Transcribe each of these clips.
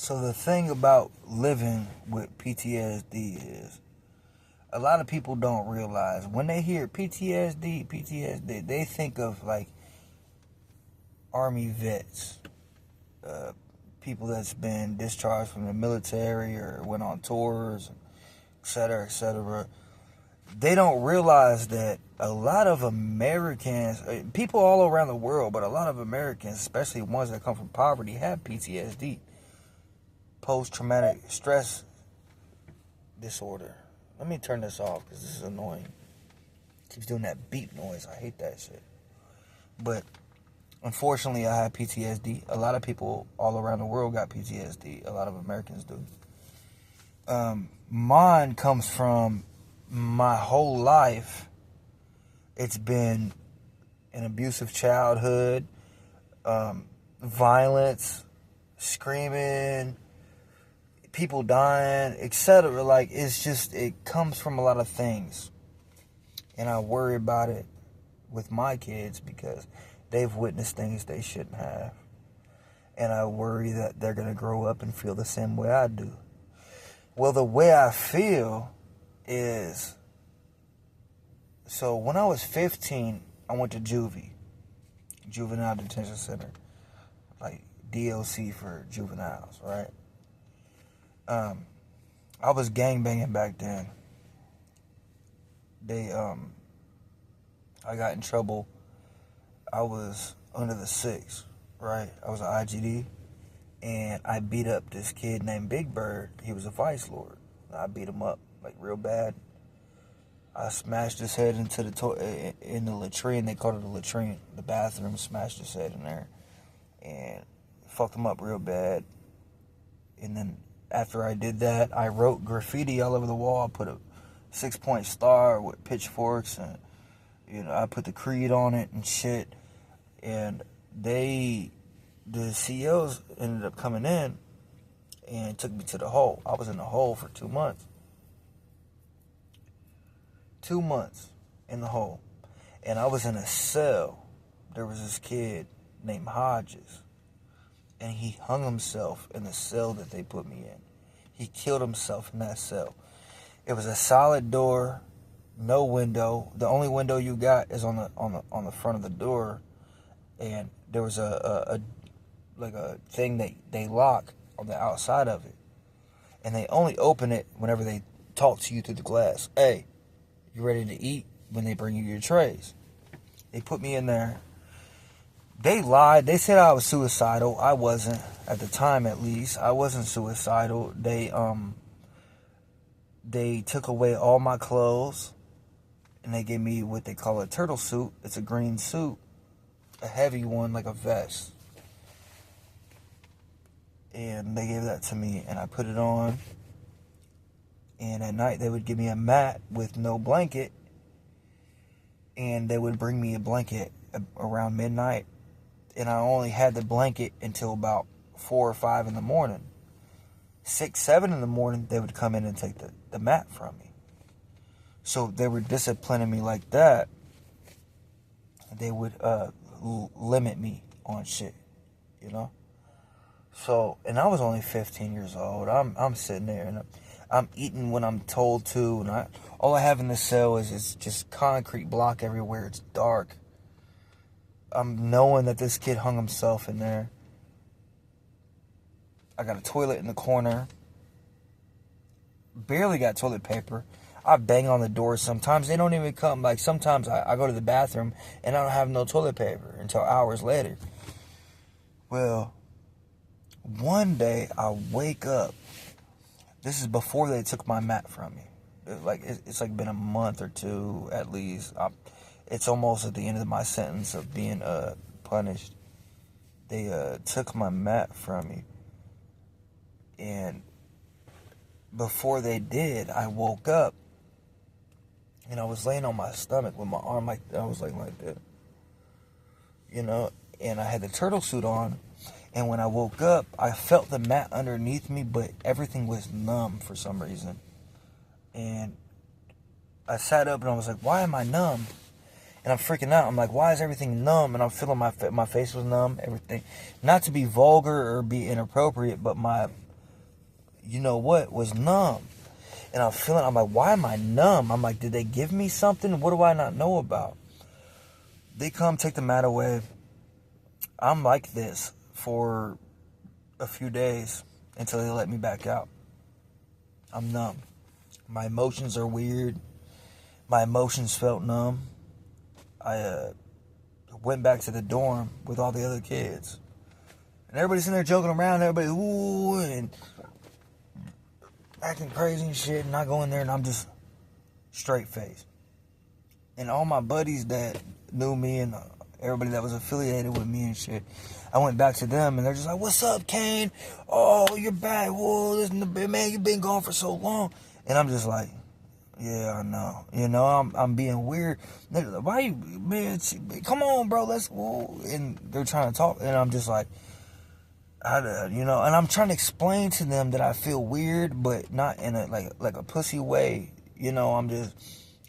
So the thing about living with PTSD is a lot of people don't realize when they hear PTSD, they think of like Army vets, people that's been discharged from the military or went on tours, etc., etc. They don't realize that a lot of Americans, people all around the world, but a lot of Americans, especially ones that come from poverty, have PTSD, post-traumatic stress disorder. Let me turn this off because this is annoying. It keeps doing that beep noise. I hate that shit. But unfortunately, I have PTSD. A lot of people all around the world got PTSD. A lot of Americans do. Mine comes from my whole life. It's been an abusive childhood, violence, screaming, people dying, etc. Like, it comes from a lot of things. And I worry about it with my kids because they've witnessed things they shouldn't have. And I worry that they're going to grow up and feel the same way I do. Well, the way I feel is, so when I was 15, I went to Juvenile Detention Center, like DLC for juveniles, right? I was gangbanging back then. I got in trouble. I was under the 6, right? I was an IGD, and I beat up this kid named Big Bird. He was a vice lord. I beat him up, like, real bad. I smashed his head into in the latrine. They called it a latrine. The bathroom, smashed his head in there, and fucked him up real bad. And then after I did that, I wrote graffiti all over the wall. I put a 6-point star with pitchforks, and I put the creed on it and shit. And the CEOs ended up coming in and took me to the hole. I was in the hole for 2 months. 2 months in the hole. And I was in a cell. There was this kid named Hodges, and he hung himself in the cell that they put me in. He killed himself in that cell. It was a solid door, no window. The only window you got is on the front of the door, and there was a thing that they lock on the outside of it, and they only open it whenever they talk to you through the glass. Hey, you ready to eat? When they bring you your trays. They put me in there. They lied. They said I was suicidal. I wasn't, at the time at least. I wasn't suicidal. They took away all my clothes, and they gave me what they call a turtle suit. It's a green suit, a heavy one, like a vest. And they gave that to me, and I put it on. And at night, they would give me a mat with no blanket, and they would bring me a blanket around midnight. And I only had the blanket until about 4 or 5 in the morning. 6, 7 in the morning, they would come in and take the mat from me. So they were disciplining me like that. They would limit me on shit, So, and I was only 15 years old. I'm sitting there, and I'm eating when I'm told to, and all I have in the cell is just concrete block everywhere. It's dark. I'm knowing that this kid hung himself in there. I got a toilet in the corner. Barely got toilet paper. I bang on the door sometimes. They don't even come. Like, sometimes I go to the bathroom and I don't have no toilet paper until hours later. Well, one day I wake up. This is before they took my mat from me. It's like been a month or 2 at least. It's almost at the end of my sentence of being punished. They took my mat from me. And before they did, I woke up. And I was laying on my stomach with my arm like that. I was like that. And I had the turtle suit on. And when I woke up, I felt the mat underneath me, but everything was numb for some reason. And I sat up and I was like, why am I numb? And I'm freaking out. I'm like, why is everything numb? And I'm feeling my face was numb, everything. Not to be vulgar or be inappropriate, but my you know what, was numb. And I'm like, why am I numb? I'm like, did they give me something? What do I not know about? They come take the mat away. I'm like this for a few days until they let me back out. I'm numb. My emotions are weird. My emotions felt numb. I went back to the dorm with all the other kids. And everybody's in there joking around. Everybody, ooh, and acting crazy and shit. And I go in there and I'm just straight faced. And all my buddies that knew me and everybody that was affiliated with me and shit, I went back to them and they're just like, what's up, Kane? Oh, you're back. Whoa, listen, man, you've been gone for so long. And I'm just like, yeah, I know. You know, I'm being weird. Like, why you, man, come on, bro, let's, whoa. And they're trying to talk. And I'm just like, you know, and I'm trying to explain to them that I feel weird, but not in a, like a pussy way. You know,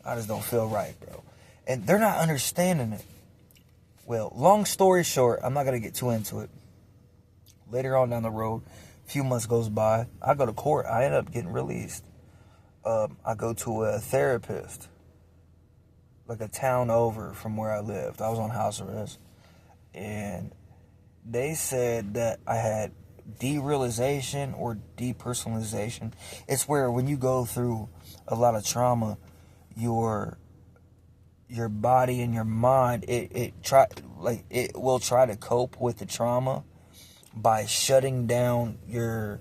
I just don't feel right, bro. And they're not understanding it. Well, long story short, I'm not going to get too into it. Later on down the road, a few months goes by, I go to court. I end up getting released. I go to a therapist, like a town over from where I lived. I was on house arrest. And they said that I had derealization or depersonalization. It's where when you go through a lot of trauma, your body and your mind, it will try to cope with the trauma by shutting down your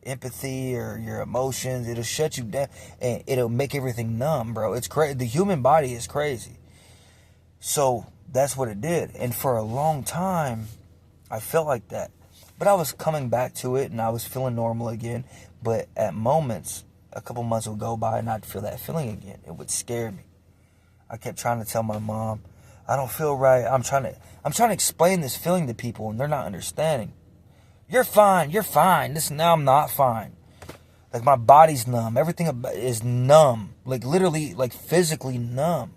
empathy or your emotions. It'll shut you down and it'll make everything numb, bro. It's crazy. The human body is crazy. So that's what it did. And for a long time, I felt like that. But I was coming back to it and I was feeling normal again. But at moments, a couple months would go by and I'd feel that feeling again. It would scare me. I kept trying to tell my mom, I don't feel right. I'm trying to explain this feeling to people and they're not understanding. You're fine. Now I'm not fine. Like my body's numb. Everything is numb. Like literally, like physically numb.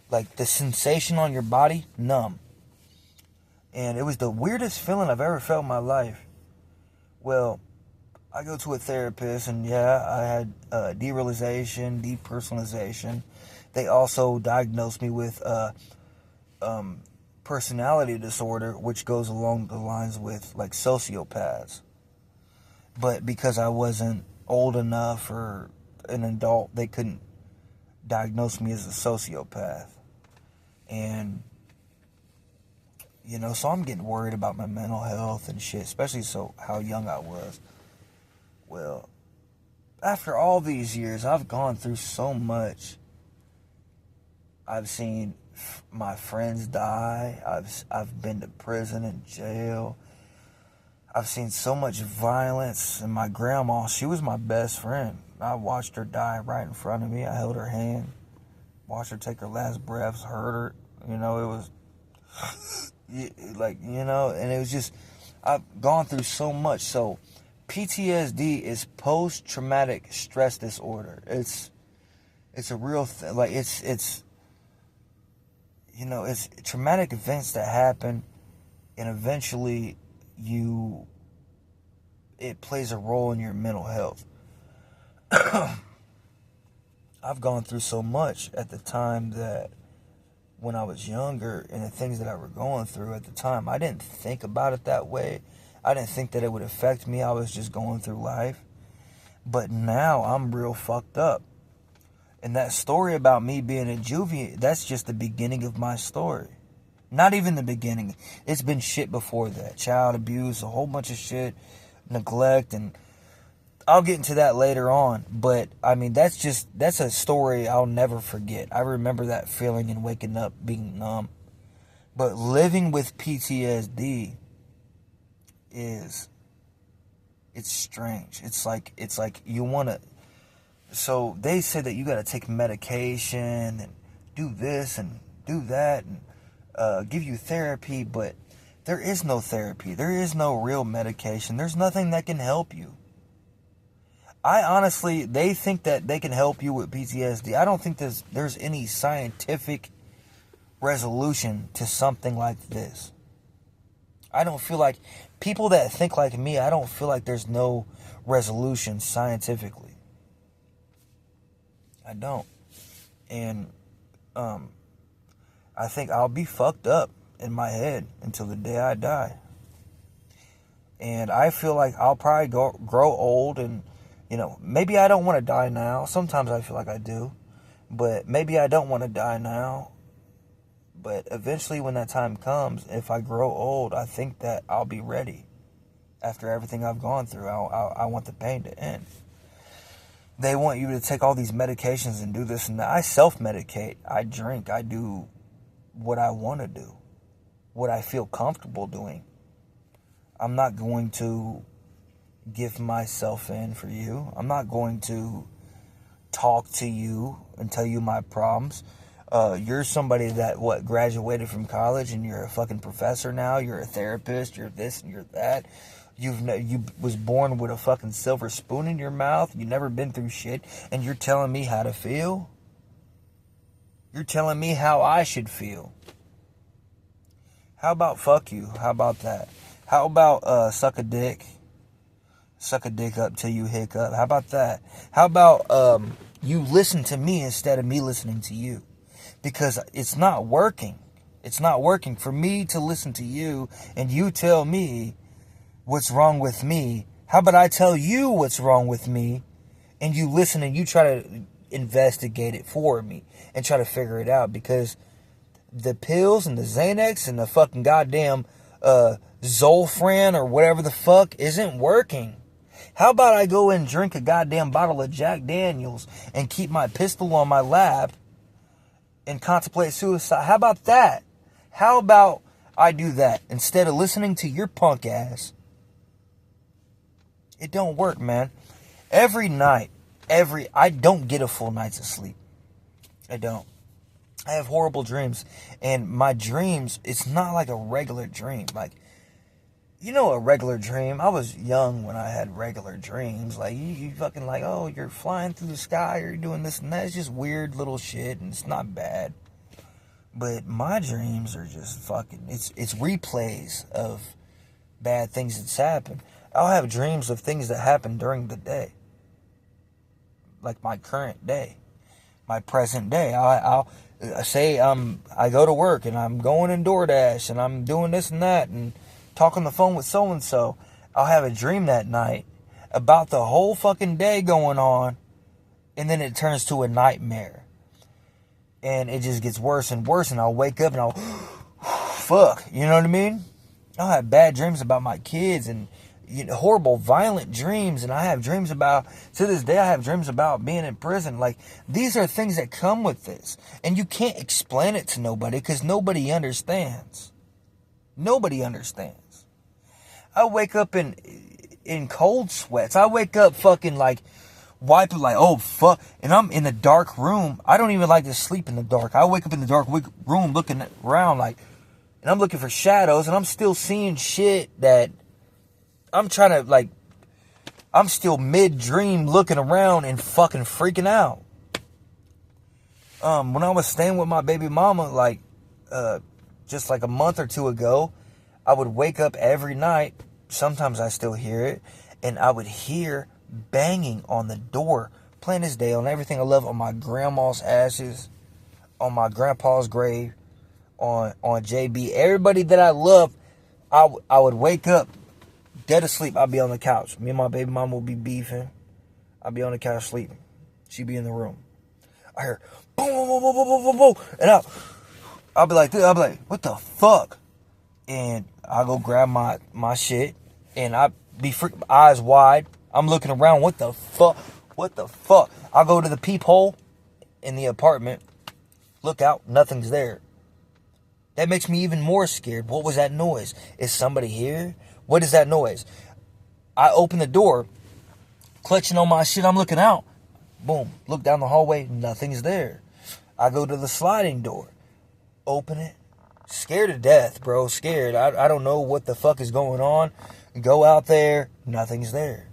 Like the sensation on your body, numb. And it was the weirdest feeling I've ever felt in my life. Well, I go to a therapist and yeah, I had derealization, depersonalization. They also diagnosed me with personality disorder, which goes along the lines with like sociopaths. But because I wasn't old enough or an adult, they couldn't diagnose me as a sociopath. And, you know, so I'm getting worried about my mental health and shit, especially so how young I was. Well, after all these years, I've gone through so much. I've seen my friends die. I've been to prison and jail. I've seen so much violence. And my grandma, she was my best friend. I watched her die right in front of me. I held her hand, watched her take her last breaths, heard her. You know, it was like, you know, and it was just, I've gone through so much. So PTSD is post-traumatic stress disorder. It's a real thing. Like it's you know, it's traumatic events that happen, and eventually it plays a role in your mental health. I've gone through so much at the time that when I was younger, and the things that I were going through at the time, I didn't think about it that way. I didn't think that it would affect me. I was just going through life. But now I'm real fucked up. And that story about me being a juvie, that's just the beginning of my story. Not even the beginning. It's been shit before that. Child abuse, a whole bunch of shit, neglect, and I'll get into that later on. But, I mean, that's a story I'll never forget. I remember that feeling and waking up being numb. But living with PTSD it's strange. It's like you want to. So they said that you got to take medication and do this and do that and give you therapy, but there is no therapy. There is no real medication. There's nothing that can help you. They think that they can help you with PTSD. I don't think there's any scientific resolution to something like this. I don't feel like people that think like me, I don't feel like there's no resolution scientifically. I don't. And I think I'll be fucked up in my head until the day I die. And I feel like I'll probably grow old and, maybe I don't want to die now. Sometimes I feel like I do. But maybe I don't want to die now. But eventually when that time comes, if I grow old, I think that I'll be ready. After everything I've gone through, I want the pain to end. They want you to take all these medications and do this and that. I self-medicate. I drink. I do what I want to do. What I feel comfortable doing. I'm not going to give myself in for you. I'm not going to talk to you and tell you my problems. You're somebody that, graduated from college and you're a fucking professor now. You're a therapist. You're this and you're that. You was born with a fucking silver spoon in your mouth. You never been through shit. And you're telling me how to feel? You're telling me how I should feel. How about fuck you? How about that? How about suck a dick? Suck a dick up till you hiccup. How about that? How about you listen to me instead of me listening to you? Because it's not working. It's not working for me to listen to you and you tell me what's wrong with me. How about I tell you what's wrong with me and you listen and you try to investigate it for me and try to figure it out? Because the pills and the Xanax and the fucking goddamn Zolfran or whatever the fuck isn't working. How about I go and drink a goddamn bottle of Jack Daniels and keep my pistol on my lap and contemplate suicide? How about that? How about I do that instead of listening to your punk ass? It don't work, man. Every night, I don't get a full night's of sleep. I don't. I have horrible dreams. And my dreams, it's not like a regular dream. Like, a regular dream. I was young when I had regular dreams. Like, you fucking like, oh, you're flying through the sky or you're doing this and that. It's just weird little shit and it's not bad. But my dreams are just fucking, it's replays of bad things that's happened. I'll have dreams of things that happen during the day. Like my current day. My present day. I'll say I go to work and I'm going in DoorDash and I'm doing this and that and talk on the phone with so-and-so. I'll have a dream that night about the whole fucking day going on, and then it turns to a nightmare. And it just gets worse and worse, and I'll wake up and I'll, fuck, you know what I mean? I'll have bad dreams about my kids and horrible, violent dreams, and I have dreams about, to this day, I have dreams about being in prison. Like, these are things that come with this, and you can't explain it to nobody because nobody understands. Nobody understands. I wake up in cold sweats. I wake up fucking like wiping like, oh fuck. And I'm in a dark room. I don't even like to sleep in the dark. I wake up in the dark room looking around like, and I'm looking for shadows and I'm still seeing shit that I'm trying to like, I'm still mid-dream looking around and fucking freaking out. When I was staying with my baby mama, like, just like a month or two ago, I would wake up every night, sometimes I still hear it, and I would hear banging on the door, plain as day, on everything I love, on my grandma's ashes, on my grandpa's grave, on JB, everybody that I love. I would wake up, dead asleep, I'd be on the couch. Me and my baby mama would be beefing. I'd be on the couch sleeping. She'd be in the room. I hear, boom, boom, boom, boom, boom, boom, boom, and I'll be like, what the fuck? And I go grab my shit, and I be eyes wide. I'm looking around. What the fuck? What the fuck? I go to the peephole in the apartment. Look out. Nothing's there. That makes me even more scared. What was that noise? Is somebody here? What is that noise? I open the door, clutching on my shit. I'm looking out. Boom. Look down the hallway. Nothing's there. I go to the sliding door. Open it. Scared to death, bro. Scared. I don't know what the fuck is going on. Go out there. Nothing's there.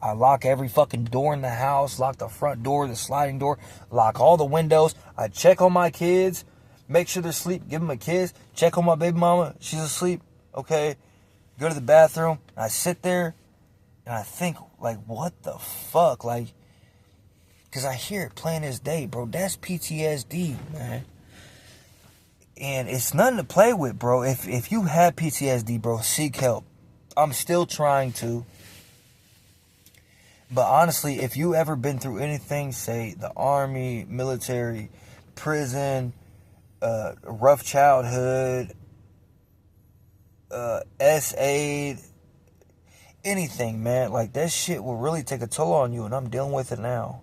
I lock every fucking door in the house. Lock the front door, the sliding door. Lock all the windows. I check on my kids. Make sure they're asleep. Give them a kiss. Check on my baby mama. She's asleep. Okay. Go to the bathroom, and I sit there, and I think, like, what the fuck? Like, because I hear it plain as day, bro. That's PTSD, man. And it's nothing to play with, bro. If you have PTSD, bro, seek help. I'm still trying to. But honestly, if you ever been through anything, say the army, military, prison, rough childhood, S-aid, anything, man, like that shit will really take a toll on you, and I'm dealing with it now.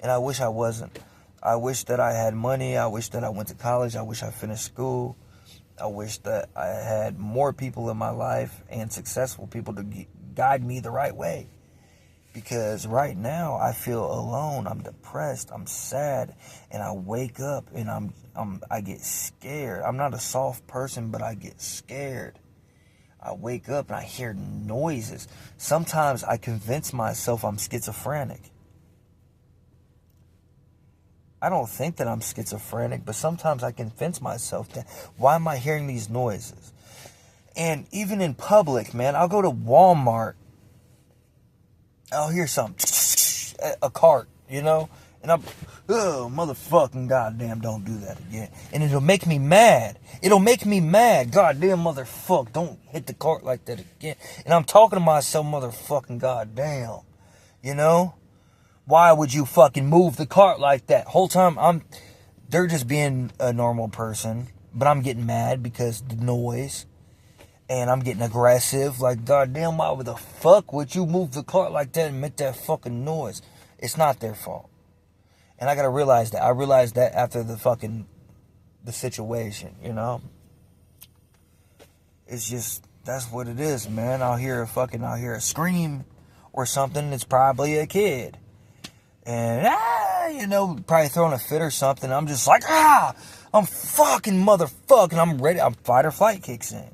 And I wish I wasn't. I wish that I had money. I wish that I went to college. I wish I finished school. I wish that I had more people in my life and successful people to guide me the right way. Because right now I feel alone. I'm depressed. I'm sad, and I wake up and I get scared. I'm not a soft person, but I get scared. I wake up and I hear noises. Sometimes I convince myself I'm schizophrenic. I don't think that I'm schizophrenic, but sometimes I convince myself that, why am I hearing these noises? And even in public, man, I'll go to Walmart, I'll hear something, a cart, you know, and I'm, oh, motherfucking goddamn, don't do that again. And it'll make me mad. It'll make me mad. Goddamn motherfucker, don't hit the cart like that again. And I'm talking to myself, motherfucking goddamn, you know? Why would you fucking move the cart like that? Whole time they're just being a normal person, but I'm getting mad because the noise, and I'm getting aggressive. Like, goddamn, why the fuck would you move the cart like that and make that fucking noise? It's not their fault. And I gotta realize that. I realized that after the situation, you know? It's just, that's what it is, man. I'll hear a scream or something. It's probably a kid. And, you know, probably throwing a fit or something. I'm just like, I'm fucking motherfucking. I'm ready. Fight or flight kicks in.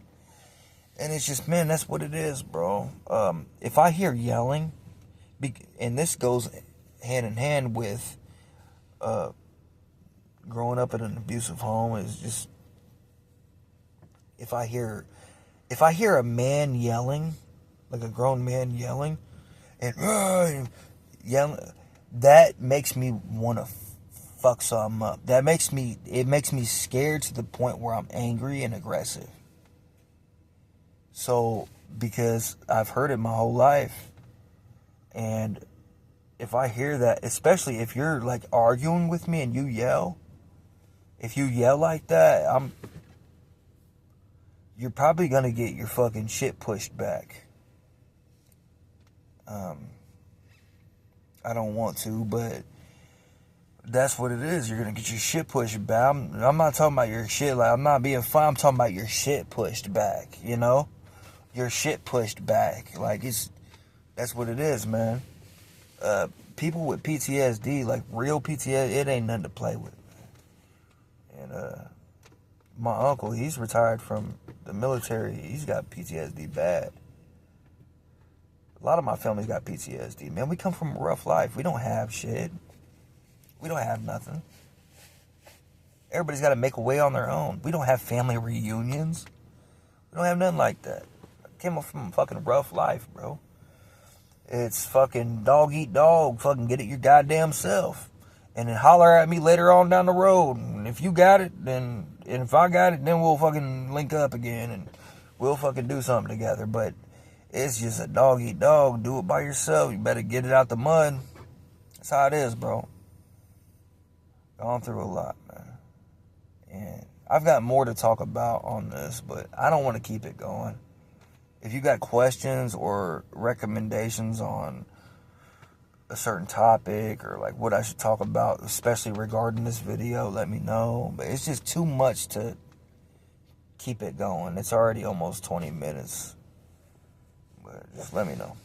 And it's just, man, that's what it is, bro. If I hear yelling, and this goes hand in hand with growing up in an abusive home, is just, if I hear a man yelling, like a grown man yelling, and yelling, that makes me want to fuck something up. It makes me scared to the point where I'm angry and aggressive. So, because I've heard it my whole life, and if I hear that, especially if you're like arguing with me and you yell, if you yell like that, you're probably gonna get your fucking shit pushed back. I don't want to, but that's what it is. You're gonna get your shit pushed back. I'm not talking about your shit, like, I'm not being fun. I'm talking about your shit pushed back, you know? Your shit pushed back. Like, that's what it is, man. People with PTSD, like real PTSD, it ain't nothing to play with. And my uncle, he's retired from the military. He's got PTSD bad. A lot of my family's got PTSD. Man, we come from a rough life. We don't have shit. We don't have nothing. Everybody's got to make a way on their own. We don't have family reunions. We don't have nothing like that. I came up from a fucking rough life, bro. It's fucking dog eat dog. Fucking get it your goddamn self. And then holler at me later on down the road. And if you got it, then... And if I got it, then we'll fucking link up again. And we'll fucking do something together. But it's just a dog eat dog. Do it by yourself. You better get it out the mud. That's how it is, bro. Gone through a lot, man. And I've got more to talk about on this, but I don't want to keep it going. If you got questions or recommendations on a certain topic or like what I should talk about, especially regarding this video, let me know. But it's just too much to keep it going. It's already almost 20 minutes. But just let me know.